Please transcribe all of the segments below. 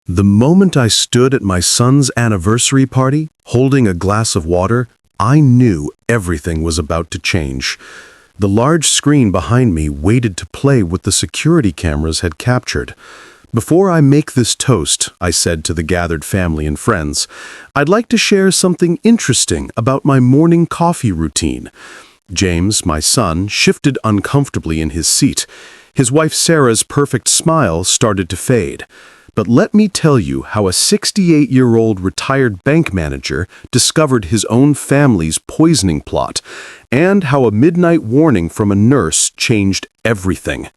The moment I stood at my son's anniversary party, holding a glass of water, I knew everything was about to change. The large screen behind me waited to play what the security cameras had captured. "Before I make this toast," I said to the gathered family and friends, "I'd like to share something interesting about my morning coffee routine." James, my son, shifted uncomfortably in his seat. His wife Sarah's perfect smile started to fade. But let me tell you how a 68-year-old retired bank manager discovered his own family's poisoning plot, and how a midnight warning from a nurse changed everything.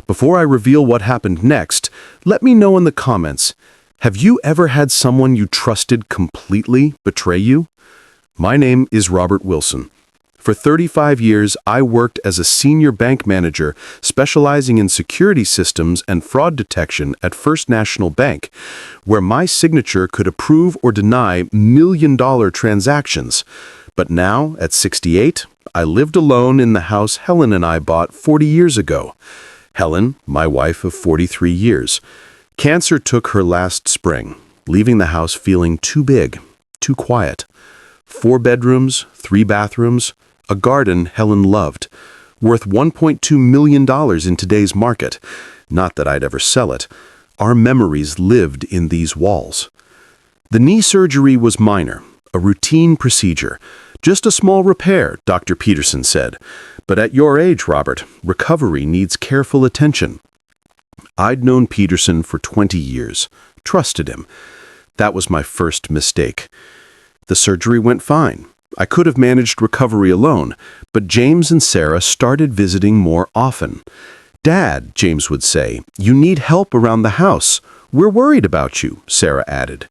Before I reveal what happened next, let me know in the comments, have you ever had someone you trusted completely betray you? My name is Robert Wilson. For 35 years, I worked as a senior bank manager specializing in security systems and fraud detection at First National Bank, where my signature could approve or deny million-dollar transactions. But now, at 68, I lived alone in the house Helen and I bought 40 years ago. Helen, my wife of 43 years. Cancer took her last spring, leaving the house feeling too big, too quiet. 4 bedrooms, 3 bathrooms, a garden Helen loved, worth $1.2 million in today's market. Not that I'd ever sell it. Our memories lived in these walls. The knee surgery was minor, a routine procedure. Just a small repair, Dr. Peterson said. But at your age, Robert, recovery needs careful attention. I'd known Peterson for 20 years, trusted him. That was my first mistake. The surgery went fine. I could have managed recovery alone, but James and Sarah started visiting more often. "Dad," James would say, "you need help around the house. We're worried about you," Sarah added.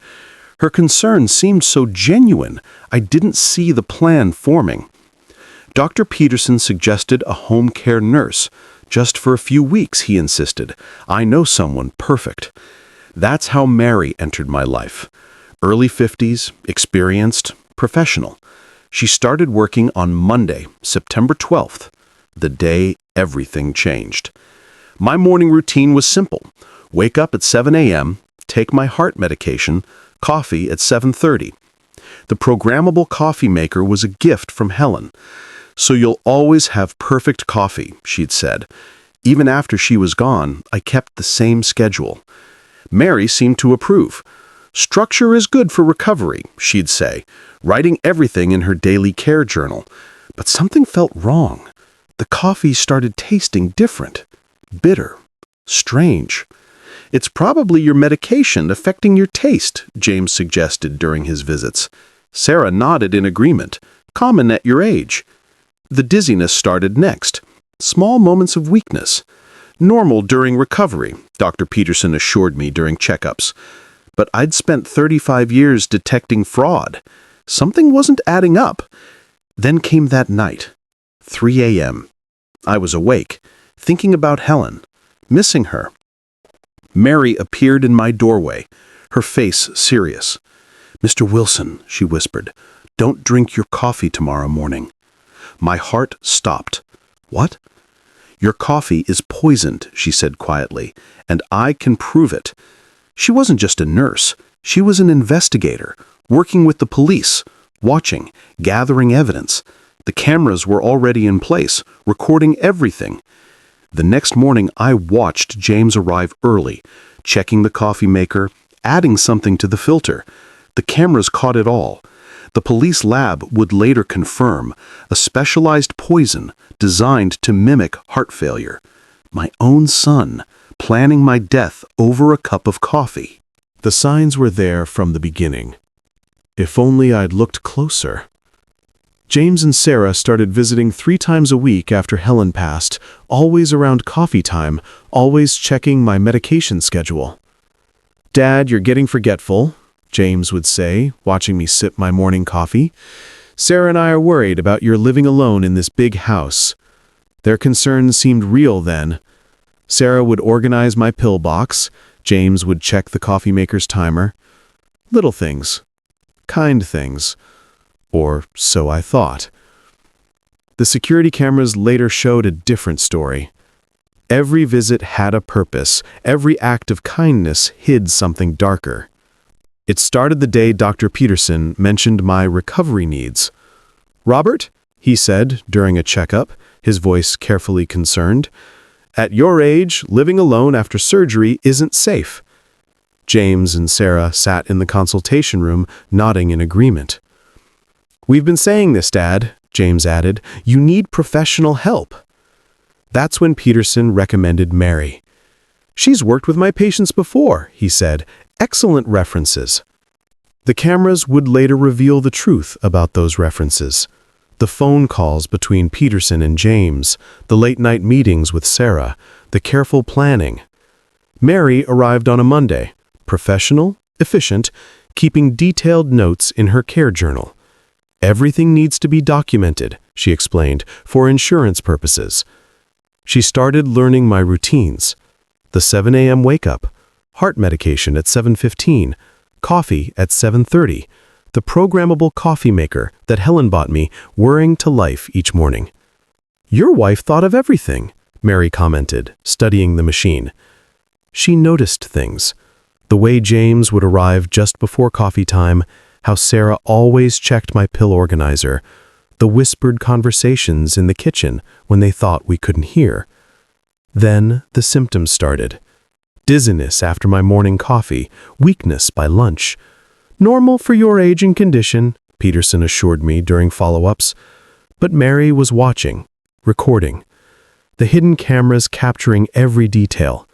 Her concern seemed so genuine, I didn't see the plan forming. Dr. Peterson suggested a home care nurse. "Just for a few weeks," he insisted. "I know someone perfect." That's how Mary entered my life. Early 50s, experienced, professional. She started working on Monday, September 12th, the day everything changed. My morning routine was simple. Wake up at 7 a.m., take my heart medication, coffee at 7:30. The programmable coffee maker was a gift from Helen. "So you'll always have perfect coffee," she'd said. Even after she was gone, I kept the same schedule. Mary seemed to approve. "Structure is good for recovery," she'd say, writing everything in her daily care journal. But something felt wrong. The coffee started tasting different, bitter, strange. "It's probably your medication affecting your taste," James suggested during his visits. Sarah nodded in agreement. "Common at your age." The dizziness started next. Small moments of weakness. "Normal during recovery," Dr. Peterson assured me during checkups. But I'd spent 35 years detecting fraud. Something wasn't adding up. Then came that night, 3 a.m. I was awake, thinking about Helen, missing her. Mary appeared in my doorway, her face serious. "Mr. Wilson," she whispered, "don't drink your coffee tomorrow morning." My heart stopped. "What?" "Your coffee is poisoned," she said quietly, "and I can prove it." She wasn't just a nurse. She was an investigator, working with the police, watching, gathering evidence. The cameras were already in place, recording everything. The next morning, I watched James arrive early, checking the coffee maker, adding something to the filter. The cameras caught it all. The police lab would later confirm a specialized poison designed to mimic heart failure. My own son, planning my death over a cup of coffee. The signs were there from the beginning. If only I'd looked closer. James and Sarah started visiting 3 times a week after Helen passed, always around coffee time, always checking my medication schedule. "Dad, you're getting forgetful," James would say, watching me sip my morning coffee. "Sarah and I are worried about your living alone in this big house." Their concerns seemed real then. Sarah would organize my pill box. James would check the coffee maker's timer. Little things. Kind things. Or so I thought. The security cameras later showed a different story. Every visit had a purpose. Every act of kindness hid something darker. It started the day Dr. Peterson mentioned my recovery needs. "Robert," he said during a checkup, his voice carefully concerned, "at your age, living alone after surgery isn't safe." James and Sarah sat in the consultation room, nodding in agreement. "We've been saying this, Dad," James added. "You need professional help." That's when Peterson recommended Mary. "She's worked with my patients before," he said. "Excellent references." The cameras would later reveal the truth about those references. The phone calls between Peterson and James, the late-night meetings with Sarah, the careful planning. Mary arrived on a Monday, professional, efficient, keeping detailed notes in her care journal. "Everything needs to be documented," she explained, "for insurance purposes." She started learning my routines. The 7 a.m. wake-up, heart medication at 7:15, coffee at 7:30, the programmable coffee maker that Helen bought me whirring to life each morning. "Your wife thought of everything," Mary commented, studying the machine. She noticed things. The way James would arrive just before coffee time, how Sarah always checked my pill organizer, the whispered conversations in the kitchen when they thought we couldn't hear. Then the symptoms started. Dizziness after my morning coffee, weakness by lunch. "Normal for your age and condition," Peterson assured me during follow-ups. But Mary was watching, recording. The hidden cameras capturing every detail.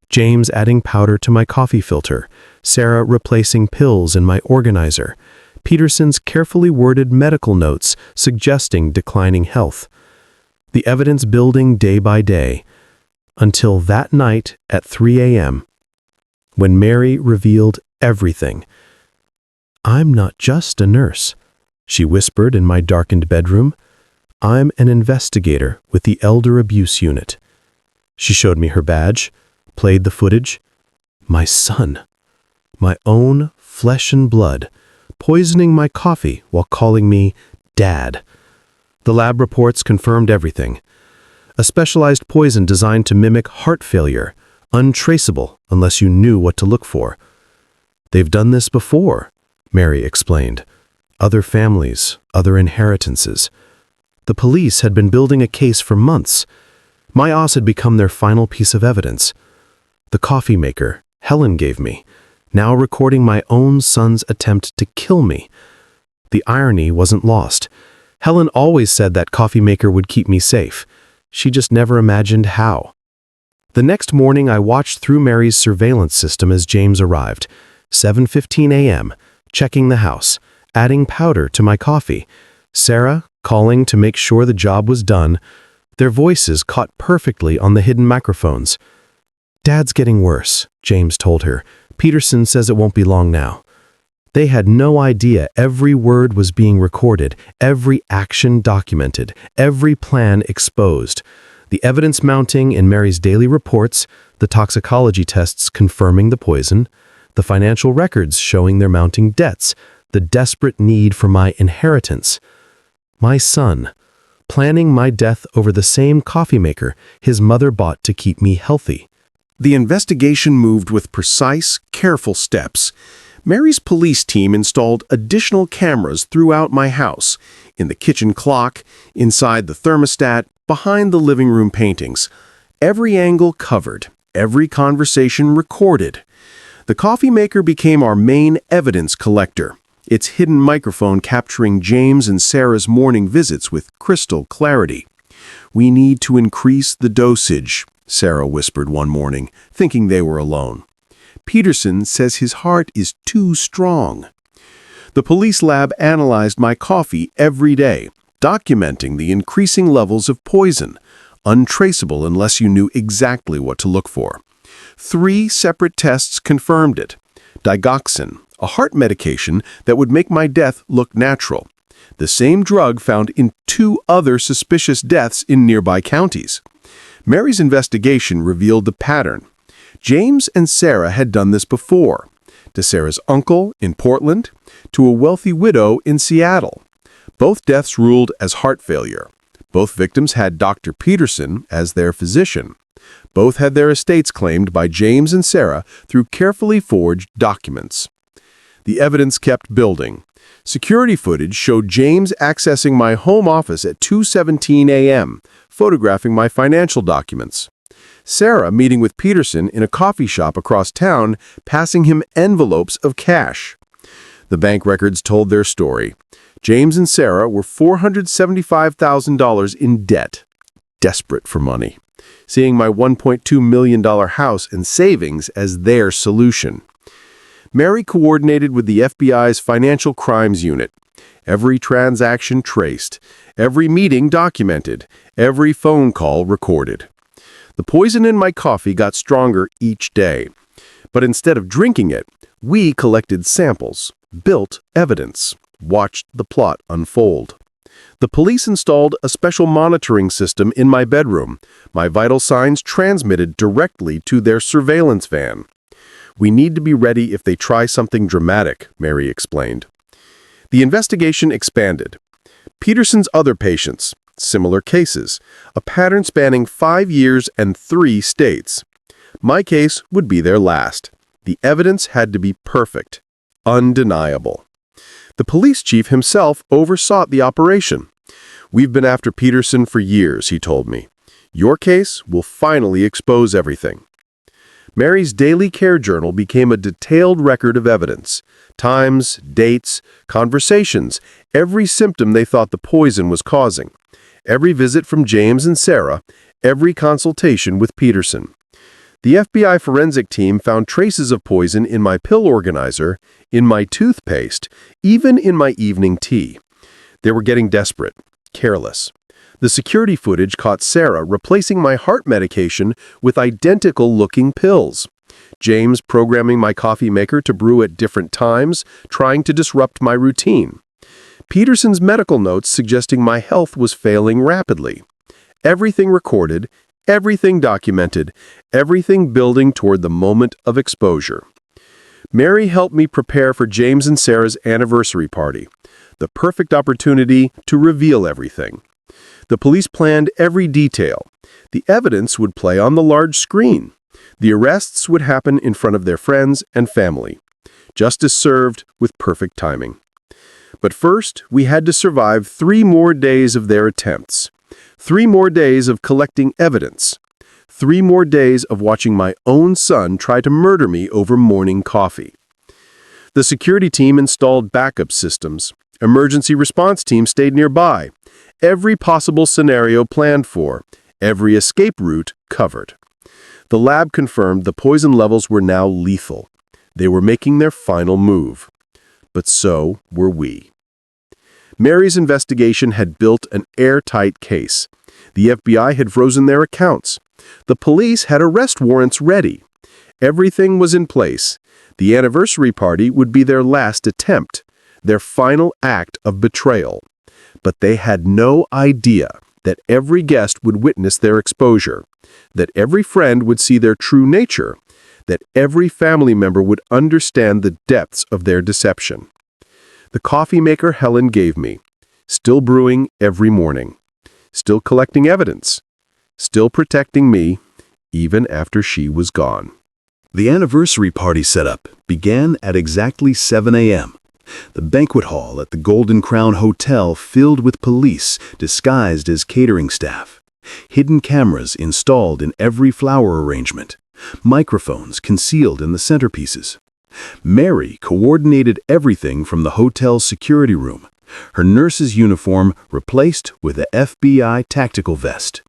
James adding powder to my coffee filter, Sarah replacing pills in my organizer, Peterson's carefully worded medical notes suggesting declining health. The evidence building day by day, until that night at 3 a.m., when Mary revealed everything. "I'm not just a nurse," she whispered in my darkened bedroom. "I'm an investigator with the Elder Abuse Unit." She showed me her badge, played the footage. My son, my own flesh and blood, poisoning my coffee while calling me Dad. The lab reports confirmed everything. A specialized poison designed to mimic heart failure, untraceable unless you knew what to look for. "They've done this before," Mary explained. "Other families, other inheritances." The police had been building a case for months. My os had become their final piece of evidence. The coffee maker Helen gave me, now recording my own son's attempt to kill me. The irony wasn't lost. Helen always said that coffee maker would keep me safe. She just never imagined how. The next morning I watched through Mary's surveillance system as James arrived. 7:15 a.m., checking the house, adding powder to my coffee. Sarah calling to make sure the job was done. Their voices caught perfectly on the hidden microphones. "Dad's getting worse," James told her. "Peterson says it won't be long now." They had no idea every word was being recorded, every action documented, every plan exposed. The evidence mounting in Mary's daily reports, the toxicology tests confirming the poison, the financial records showing their mounting debts, the desperate need for my inheritance. My son, planning my death over the same coffee maker his mother bought to keep me healthy. The investigation moved with precise, careful steps. Mary's police team installed additional cameras throughout my house, in the kitchen clock, inside the thermostat, behind the living room paintings. Every angle covered, every conversation recorded. The coffee maker became our main evidence collector, its hidden microphone capturing James and Sarah's morning visits with crystal clarity. "We need to increase the dosage," Sarah whispered one morning, thinking they were alone. "Peterson says his heart is too strong." The police lab analyzed my coffee every day, documenting the increasing levels of poison, untraceable unless you knew exactly what to look for. 3 separate tests confirmed it. Digoxin, a heart medication that would make my death look natural. The same drug found in 2 other suspicious deaths in nearby counties. Mary's investigation revealed the pattern. James and Sarah had done this before, to Sarah's uncle in Portland, to a wealthy widow in Seattle. Both deaths ruled as heart failure. Both victims had Dr. Peterson as their physician. Both had their estates claimed by James and Sarah through carefully forged documents. The evidence kept building. Security footage showed James accessing my home office at 2:17 a.m., photographing my financial documents. Sarah meeting with Peterson in a coffee shop across town, passing him envelopes of cash. The bank records told their story. James and Sarah were $475,000 in debt, desperate for money, seeing my $1.2 million house and savings as their solution. Mary coordinated with the FBI's Financial Crimes Unit. Every transaction traced, every meeting documented, every phone call recorded. The poison in my coffee got stronger each day. But instead of drinking it, we collected samples, built evidence, watched the plot unfold. The police installed a special monitoring system in my bedroom, my vital signs transmitted directly to their surveillance van. "We need to be ready if they try something dramatic," Mary explained. The investigation expanded. Peterson's other patients, similar cases, a pattern spanning 5 years and 3 states. My case would be their last. The evidence had to be perfect, undeniable. The police chief himself oversaw the operation. "We've been after Peterson for years," he told me. "Your case will finally expose everything." Mary's daily care journal became a detailed record of evidence. Times, dates, conversations, every symptom they thought the poison was causing. Every visit from James and Sarah, every consultation with Peterson. The FBI forensic team found traces of poison in my pill organizer, in my toothpaste, even in my evening tea. They were getting desperate, careless. The security footage caught Sarah replacing my heart medication with identical-looking pills. James programming my coffee maker to brew at different times, trying to disrupt my routine. Peterson's medical notes suggesting my health was failing rapidly. Everything recorded, everything documented, everything building toward the moment of exposure. Mary helped me prepare for James and Sarah's anniversary party, the perfect opportunity to reveal everything. The police planned every detail. The evidence would play on the large screen. The arrests would happen in front of their friends and family. Justice served with perfect timing. But first, we had to survive 3 more days of their attempts. 3 more days of collecting evidence. 3 more days of watching my own son try to murder me over morning coffee. The security team installed backup systems. Emergency response team stayed nearby. Every possible scenario planned for, every escape route covered. The lab confirmed the poison levels were now lethal. They were making their final move. But so were we. Mary's investigation had built an airtight case. The FBI had frozen their accounts. The police had arrest warrants ready. Everything was in place. The anniversary party would be their last attempt, their final act of betrayal. But they had no idea that every guest would witness their exposure, that every friend would see their true nature, that every family member would understand the depths of their deception. The coffee maker Helen gave me, still brewing every morning, still collecting evidence, still protecting me, even after she was gone. The anniversary party setup began at exactly 7 a.m. The banquet hall at the Golden Crown Hotel filled with police disguised as catering staff. Hidden cameras installed in every flower arrangement. Microphones concealed in the centerpieces. Mary coordinated everything from the hotel's security room. Her nurse's uniform replaced with a FBI tactical vest.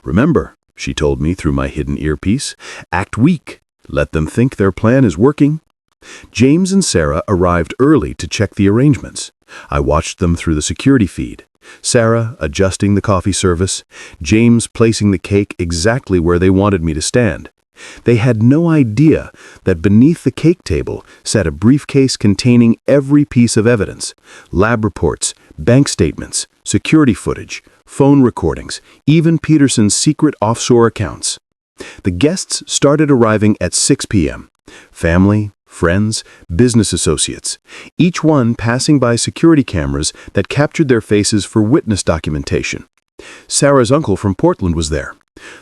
"Remember," she told me through my hidden earpiece, "act weak. Let them think their plan is working." James and Sarah arrived early to check the arrangements. I watched them through the security feed. Sarah adjusting the coffee service, James placing the cake exactly where they wanted me to stand. They had no idea that beneath the cake table sat a briefcase containing every piece of evidence: lab reports, bank statements, security footage, phone recordings, even Peterson's secret offshore accounts. The guests started arriving at 6 p.m. Family, friends, business associates, each one passing by security cameras that captured their faces for witness documentation. Sarah's uncle from Portland was there,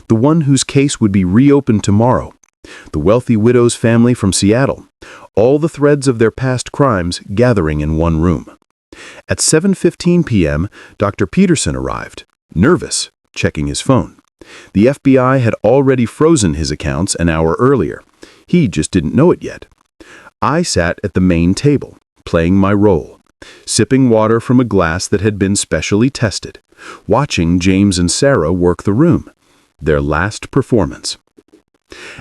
The one whose case would be reopened tomorrow. The wealthy widow's family from Seattle. All the threads of their past crimes gathering in one room. At 7:15 p.m., Dr. Peterson arrived, nervous, checking his phone. The FBI had already frozen his accounts an hour earlier. He just didn't know it yet. I sat at the main table, playing my role, sipping water from a glass that had been specially tested, watching James and Sarah work the room, their last performance.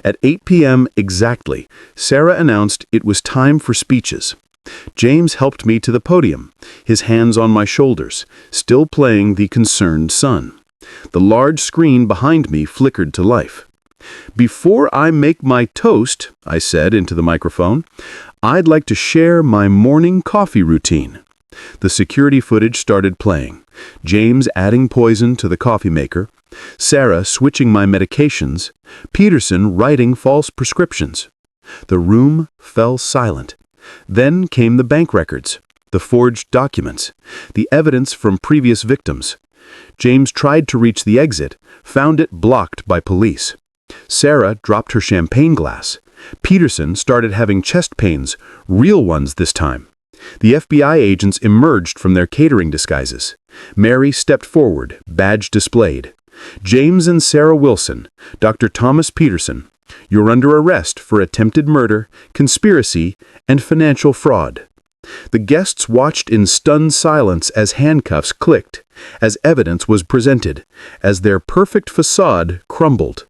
At 8 p.m. exactly, Sarah announced it was time for speeches. James helped me to the podium, his hands on my shoulders, still playing the concerned son. The large screen behind me flickered to life. "Before I make my toast," I said into the microphone, "I'd like to share my morning coffee routine." The security footage started playing, James adding poison to the coffee maker, Sarah switching my medications, Peterson writing false prescriptions. The room fell silent. Then came the bank records, the forged documents, the evidence from previous victims. James tried to reach the exit, found it blocked by police. Sarah dropped her champagne glass. Peterson started having chest pains, real ones this time. The FBI agents emerged from their catering disguises. Mary stepped forward, badge displayed. "James and Sarah Wilson, Dr. Thomas Peterson, you're under arrest for attempted murder, conspiracy, and financial fraud." The guests watched in stunned silence as handcuffs clicked, as evidence was presented, as their perfect facade crumbled.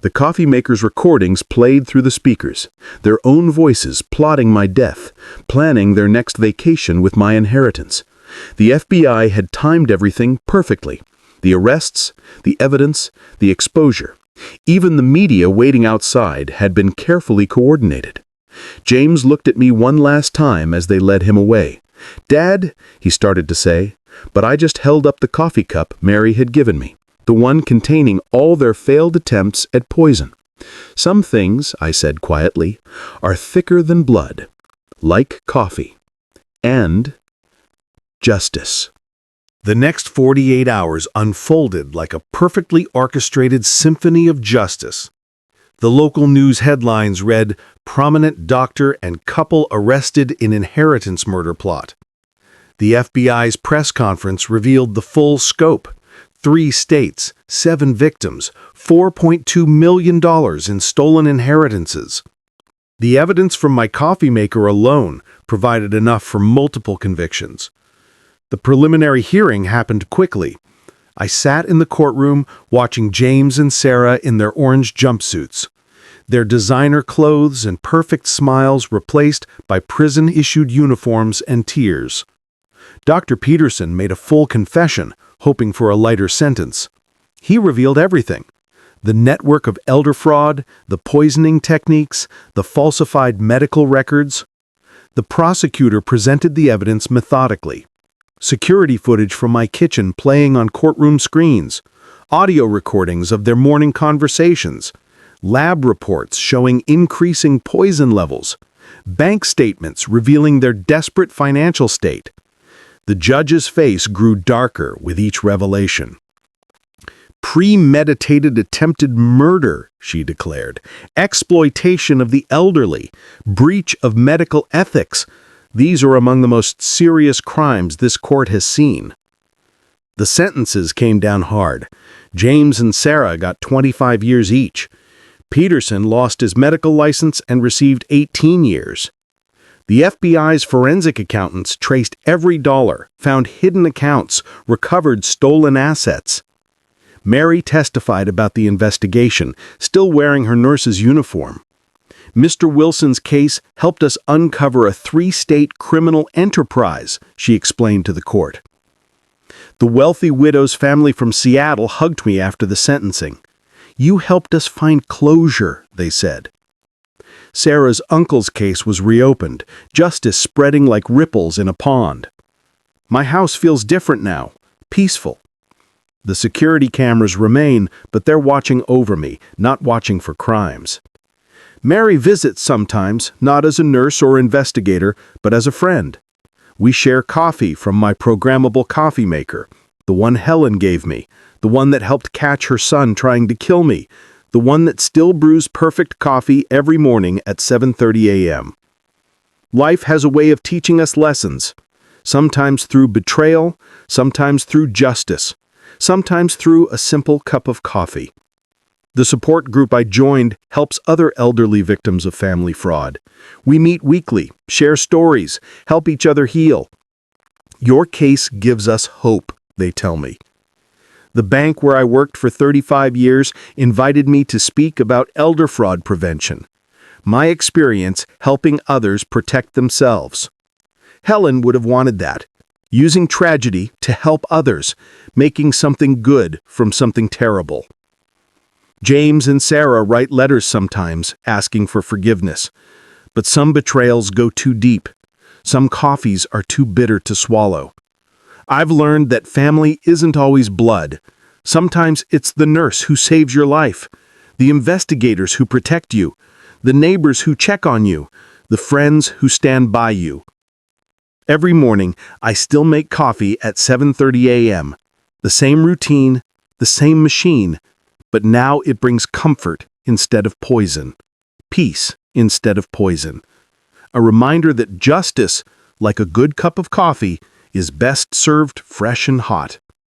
The coffee maker's recordings played through the speakers, their own voices plotting my death, planning their next vacation with my inheritance. The FBI had timed everything perfectly. The arrests, the evidence, the exposure. Even the media waiting outside had been carefully coordinated. James looked at me one last time as they led him away. "Dad," he started to say, but I just held up the coffee cup Mary had given me, the one containing all their failed attempts at poison. "Some things," I said quietly, "are thicker than blood, like coffee, and justice." The next 48 hours unfolded like a perfectly orchestrated symphony of justice. The local news headlines read, "Prominent doctor and couple arrested in inheritance murder plot." The FBI's press conference revealed the full scope. 3 states, 7 victims, $4.2 million in stolen inheritances. The evidence from my coffee maker alone provided enough for multiple convictions. The preliminary hearing happened quickly. I sat in the courtroom watching James and Sarah in their orange jumpsuits, their designer clothes and perfect smiles replaced by prison-issued uniforms and tears. Dr. Peterson made a full confession, hoping for a lighter sentence. He revealed everything: the network of elder fraud, the poisoning techniques, the falsified medical records. The prosecutor presented the evidence methodically. Security footage from my kitchen playing on courtroom screens, audio recordings of their morning conversations, lab reports showing increasing poison levels, bank statements revealing their desperate financial state. The judge's face grew darker with each revelation. "Premeditated attempted murder," she declared, "exploitation of the elderly, breach of medical ethics. These are among the most serious crimes this court has seen." The sentences came down hard. James and Sarah got 25 years each. Peterson lost his medical license and received 18 years. The FBI's forensic accountants traced every dollar, found hidden accounts, recovered stolen assets. Mary testified about the investigation, still wearing her nurse's uniform. "Mr. Wilson's case helped us uncover a 3-state criminal enterprise," she explained to the court. The wealthy widow's family from Seattle hugged me after the sentencing. "You helped us find closure," they said. Sarah's uncle's case was reopened, justice spreading like ripples in a pond. "My house feels different now, peaceful." The security cameras remain, but they're watching over me, not watching for crimes. Mary visits sometimes, not as a nurse or investigator, but as a friend. We share coffee from my programmable coffee maker, the one Helen gave me, the one that helped catch her son trying to kill me, the one that still brews perfect coffee every morning at 7:30 a.m. Life has a way of teaching us lessons, sometimes through betrayal, sometimes through justice, sometimes through a simple cup of coffee. The support group I joined helps other elderly victims of family fraud. We meet weekly, share stories, help each other heal. Your case gives us hope, they tell me. The bank where I worked for 35 years invited me to speak about elder fraud prevention. My experience helping others protect themselves. Helen would have wanted that, using tragedy to help others, making something good from something terrible. James and Sarah write letters sometimes, asking for forgiveness. But some betrayals go too deep. Some coffees are too bitter to swallow. I've learned that family isn't always blood. Sometimes it's the nurse who saves your life, the investigators who protect you, the neighbors who check on you, the friends who stand by you. Every morning, I still make coffee at 7:30 a.m. The same routine, the same machine, but now it brings comfort instead of poison, peace instead of poison. A reminder that justice, like a good cup of coffee, is best served fresh and hot.